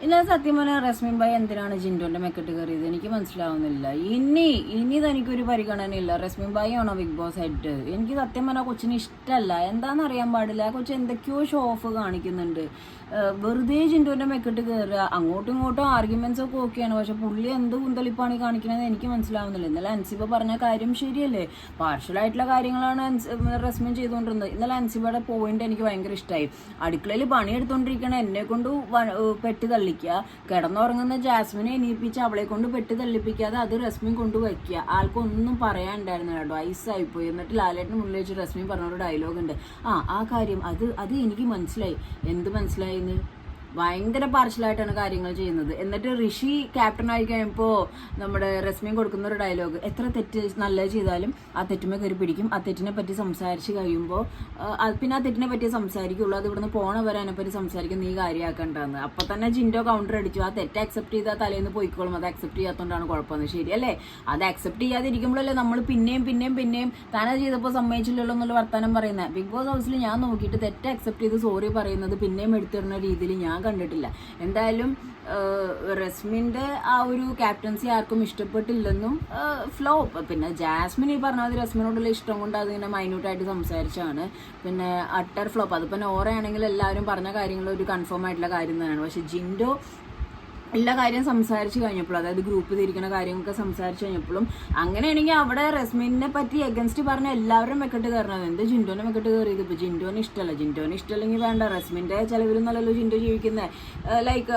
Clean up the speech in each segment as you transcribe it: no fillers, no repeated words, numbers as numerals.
ഇന്നലെ സത്യം പറഞ്ഞാൽ റസ്മിൻ ഭായി എന്തിനാണ് ജിൻഡോന്റെ മെക്കെട്ട് കയറിയത് എനിക്ക് മനസ്സിലാവുന്നില്ല. ഇനി തനിക്കൊരു പരിഗണനയില്ല. റസ്മിൻ ഭായി ആണോ ബിഗ് ബോസ് ഹെഡ്? എനിക്ക് സത്യം പറഞ്ഞാൽ കൊച്ചിന് ഇഷ്ടമല്ല. എന്താണെന്ന് അറിയാൻ പാടില്ല. കൊച്ചു എന്തൊക്കെയോ ഷോ ഓഫ് കാണിക്കുന്നുണ്ട്. വെറുതെ ജിൻഡോന്റെ മെക്കെട്ട് കയറുക. അങ്ങോട്ടും ഇങ്ങോട്ടും ആർഗ്യുമെന്റ്സ് ഒക്കെ ഓക്കെയാണ്. പക്ഷെ പുള്ളി എന്ത് കുന്തളിപ്പാണ് കാണിക്കണതെന്ന് എനിക്ക് മനസ്സിലാവുന്നില്ല. ഇന്നലെ അൻസിബ പറഞ്ഞ കാര്യം ശരിയല്ലേ? പാർഷ്യലായിട്ടുള്ള കാര്യങ്ങളാണ് റസ്മിൻ ചെയ്തുകൊണ്ടിരുന്നത്. ഇന്നലെ അൻസിബയുടെ പോയിന്റ് എനിക്ക് ഭയങ്കര ഇഷ്ടമായി. അടുക്കളയിൽ പണിയെടുത്തോണ്ടിരിക്കണ എന്നെ കൊണ്ട് പെട്ട് തള്ളിക്കുക, കിടന്നുറങ്ങുന്ന ജാസ്മിനെ എണീപ്പിച്ച് അവളെ കൊണ്ട് പെട്ട് തള്ളിപ്പിക്കാതെ അത് റസ്മിൻ കൊണ്ട് വയ്ക്കുക. ആൾക്കൊന്നും പറയാനുണ്ടായിരുന്നു കേട്ടോ. ഐസായിപ്പോയി. എന്നിട്ട് ലാലേട്ടിന് മുന്നിൽ വെച്ച് റസ്മിൻ പറഞ്ഞൊരു ഡയലോഗ് ഉണ്ട്, ആ കാര്യം അത് എനിക്ക് മനസ്സിലായി. എന്ത് മനസ്സിലായി? ഭയങ്കര പാർഷ്യലായിട്ടാണ് കാര്യങ്ങൾ ചെയ്യുന്നത്. എന്നിട്ട് ഋഷി ക്യാപ്റ്റൻ ആയി കഴിയുമ്പോൾ നമ്മുടെ റസ്മിൻ കൊടുക്കുന്ന ഒരു ഡയലോഗ്, എത്ര തെറ്റ് നല്ലത് ചെയ്താലും ആ തെറ്റുമേ കയറി പിടിക്കും. ആ തെറ്റിനെ പറ്റി സംസാരിച്ച് കഴിയുമ്പോൾ പിന്നെ ആ തെറ്റിനെ പറ്റി സംസാരിക്കുള്ളൂ. അത് ഇവിടുന്ന് പോണ വരെ അതിനെപ്പറ്റി സംസാരിക്കും, നീ കാര്യമാക്കണ്ടെന്ന്. അപ്പൊ തന്നെ ജിൻഡോ കൗണ്ടർ അടിച്ചു, ആ തെറ്റ് അക്സെപ്റ്റ് ചെയ്താൽ തലേന്ന് പോയിക്കോളും. അത് അക്സെപ്റ്റ് ചെയ്യാത്തതുകൊണ്ടാണ് കുഴപ്പമെന്ന്. ശരിയല്ലേ? അത് അക്സെപ്റ്റ് ചെയ്യാതിരിക്കുമ്പോഴല്ലേ നമ്മൾ പിന്നെയും താനത് ചെയ്തപ്പോൾ സമ്മതിച്ചില്ലല്ലോ എന്നുള്ള വർത്താനം പറയുന്നത്. ബിഗ് ബോസ് ഹൗസിൽ ഞാൻ നോക്കിയിട്ട് തെറ്റ് അക്സെപ്റ്റ് ചെയ്ത് സോറി പറയുന്നത് പിന്നെയും എടുത്തിടുന്ന രീതിയിൽ ഞാൻ കണ്ടിട്ടില്ല. എന്തായാലും റസ്മിന്റെ ആ ഒരു ക്യാപ്റ്റൻസി ആർക്കും ഇഷ്ടപ്പെട്ടില്ലെന്നും ഫ്ലോപ്പ്. പിന്നെ ജാസ്മിൻ ഈ പറഞ്ഞാൽ റസ്മിനോടുള്ള ഇഷ്ടം കൊണ്ട് അതിങ്ങനെ മൈന്യൂട്ടായിട്ട് സംസാരിച്ചാണ്. പിന്നെ അട്ടർ ഫ്ലോപ്പ്. അതിപ്പോൾ നോറയാണെങ്കിൽ എല്ലാവരും പറഞ്ഞ കാര്യങ്ങൾ ഒരു കൺഫേം ആയിട്ടുള്ള കാര്യം തന്നെയാണ്. പക്ഷെ ജിൻഡോ എല്ലാ കാര്യം സംസാരിച്ച് കഴിഞ്ഞപ്പോഴും, അതായത് ഗ്രൂപ്പ് തിരിക്കുന്ന കാര്യങ്ങളൊക്കെ സംസാരിച്ച് കഴിഞ്ഞപ്പോഴും, അങ്ങനെയാണെങ്കിൽ അവിടെ റസ്മിനെ പറ്റി എഗൻസ്റ്റ് പറഞ്ഞ എല്ലാവരും മെക്കെട്ട് കയറണത്. എന്ത് ജിൻഡോനെ മെക്കെട്ട് കയറിയത്? ഇപ്പോൾ ജിൻഡോനെ ഇഷ്ടമല്ലെങ്കിൽ വേണ്ട. റസ്മിൻ്റെ ചിലവിലും നല്ലല്ലോ ജിൻഡോ ജീവിക്കുന്നത്. ലൈക്ക്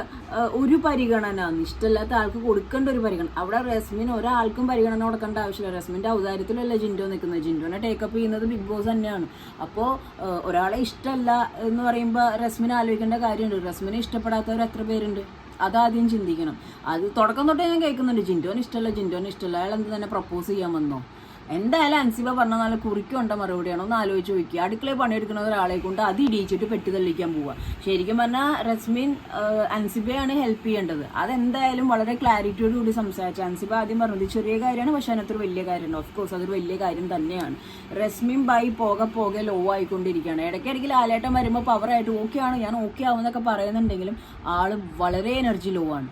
ഒരു പരിഗണന ഇഷ്ടമില്ലാത്ത ആൾക്ക് കൊടുക്കേണ്ട ഒരു പരിഗണന. അവിടെ റസ്മിന് ഒരാൾക്കും പരിഗണന കൊടുക്കേണ്ട ആവശ്യമില്ല. റസ്മിൻ്റെ ഔദാര്യത്തിലല്ല ജിൻഡോ നിൽക്കുന്നത്. ജിൻഡോനെ ടേക്കപ്പ് ചെയ്യുന്നത് ബിഗ് ബോസ് തന്നെയാണ്. അപ്പോൾ ഒരാളെ ഇഷ്ടമല്ല എന്ന് പറയുമ്പോൾ റസ്മിനെ ആലോചിക്കേണ്ട കാര്യമുണ്ട്. റസ്മിനെ ഇഷ്ടപ്പെടാത്തവർ എത്ര പേരുണ്ട്? അതാദ്യം ചിന്തിക്കണം. അത് തുടക്കം തൊട്ടേ ഞാൻ കേൾക്കുന്നുണ്ട്, ജിൻഡോന് ഇഷ്ടമല്ല. അയാൾ എന്ത് തന്നെ പ്രപ്പോസ് ചെയ്യാൻ വന്നോ? എന്തായാലും അൻസിബ പറഞ്ഞ നല്ല കുറിക്കൊണ്ട മറുപടിയാണോ ഒന്ന് ആലോചിച്ച് നോക്കി. അടുക്കളയിൽ പണിയെടുക്കുന്ന ഒരാളെ കൊണ്ട് അത് ഇടിയിച്ചിട്ട് പെട്ട് തള്ളിക്കാൻ പോവുക. ശരിക്കും പറഞ്ഞാൽ റസ്മിൻ അൻസിബയാണ് ഹെൽപ്പ് ചെയ്യേണ്ടത്. അതെന്തായാലും വളരെ ക്ലാരിറ്റിയോട് കൂടി സംസാരിച്ചു. അൻസിബ ആദ്യം പറഞ്ഞത് ചെറിയ കാര്യമാണ്, പക്ഷെ അതിനകത്തൊരു വലിയ കാര്യമുണ്ട്. ഓഫ് കോഴ്സ് അതൊരു വലിയ കാര്യം തന്നെയാണ്. റസ്മിൻ ബൈ പോകെ ലോ ആയിക്കൊണ്ടിരിക്കുകയാണ്. ഇടയ്ക്കിടയ്ക്ക് ലാലേട്ടം വരുമ്പോൾ പവറായിട്ട് ഓക്കെ ആണ്, ഞാൻ ഓക്കെ ആവുമെന്നൊക്കെ പറയുന്നുണ്ടെങ്കിലും ആള് വളരെ എനർജി ലോ ആണ്.